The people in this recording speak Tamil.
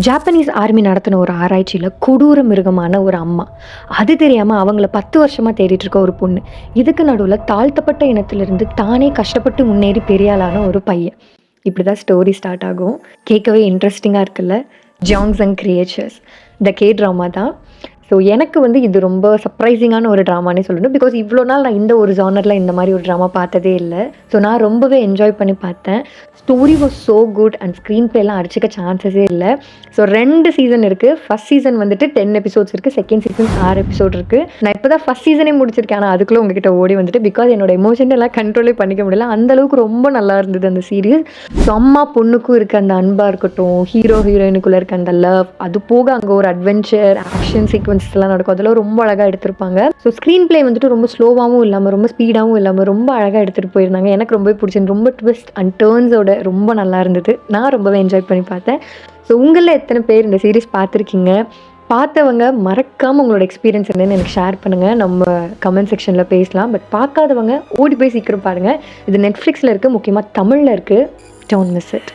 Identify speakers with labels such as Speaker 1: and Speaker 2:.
Speaker 1: ஜாப்பனீஸ் ஆர்மி நடத்தின ஒரு ஆராய்ச்சியில் கொடூர மிருகமான ஒரு அம்மா, அது தெரியாமல் அவங்கள 10 வருஷமாக தேடிட்டு இருக்க ஒரு பொண்ணு, இதுக்கு நடுவில் தாழ்த்தப்பட்ட இனத்திலிருந்து தானே கஷ்டப்பட்டு முன்னேறி பெரியாளான ஒரு பையன். இப்படி தான் ஸ்டோரி ஸ்டார்ட் ஆகும். கேட்கவே இன்ட்ரெஸ்டிங்காக இருக்குல்ல. ஜாங்ஸங் கிரியேச்சர்ஸ் த கே ட்ராமா தான். ஸோ எனக்கு வந்து இது ரொம்ப சர்ப்ரைசிங்கான ஒரு ட்ராமானே சொல்லணும். பிகாஸ் இவ்வளோ நாள் நான் இந்த ஒரு ஜானரில் இந்த மாதிரி ஒரு ட்ராமா பார்த்ததே இல்லை. ஸோ நான் ரொம்பவே என்ஜாய் பண்ணி பார்த்தேன். Story was so good and screen பிளேலாம் அடிச்சிக்க சான்சஸே இல்லை. ஸோ 2 சீசன் இருக்குது. ஃபஸ்ட் சீசன் வந்துட்டு 10 எபிசோட்ஸ் இருக்குது. செகண்ட் சீசன் 6 எபிசோட் இருக்குது. நான் இப்போ தான் ஃபஸ்ட் சீசனே முடிச்சிருக்கேன். ஆனால் அதுக்குள்ளே உங்ககிட்ட ஓடி வந்துட்டு பிகாஸ் என்னோட எமோஷன் எல்லாம் கண்ட்ரோலே பண்ணிக்க முடியல. அந்தளவுக்கு ரொம்ப நல்லா இருந்தது அந்த சீரீஸ். ஸோ அம்மா பொண்ணுக்கும் இருக்க அந்த அன்பாக இருக்கட்டும், ஹீரோ ஹீரோயினுக்குள்ளே இருக்க அந்த லவ், அது போக அங்கே ஒரு அட்வென்ச்சர் ஆக்ஷன் சீக்வன்ஸ்லாம் நடக்கும். அதெல்லாம் ரொம்ப அழகாக எடுத்திருப்பாங்க. ஸோ ஸ்க்ரீன் பிளே வந்துட்டு ரொம்ப ஸ்லோவாகவும் இல்லாமல் ரொம்ப ஸ்பீடாகவும் இல்லாமல் ரொம்ப அழகாக எடுத்துகிட்டு போயிருந்தாங்க. எனக்கு ரொம்ப பிடிச்சிருந்து. ரொம்ப ட்விஸ்ட் அண்ட் டேர்ன்ஸோட ரொம்ப நல்லா இருந்தது. நான் ரொம்பவே என்ஜாய் பண்ணி பார்த்தேன். ஸோ உங்களில் எத்தனை பேர் இந்த சீரீஸ் பார்த்துருக்கீங்க? பார்த்தவங்க மறக்காமல் உங்களோட எக்ஸ்பீரியன்ஸ் என்னன்னு எனக்கு ஷேர் பண்ணுங்கள். நம்ம கமெண்ட் செக்ஷனில் பேசலாம். பட் பார்க்காதவங்க ஓடி போய் சீக்கிரம் பாருங்கள். இது நெட்ஃப்ளிக்ஸில் இருக்குது, முக்கியமாக தமிழில் இருக்குது. Don't miss it.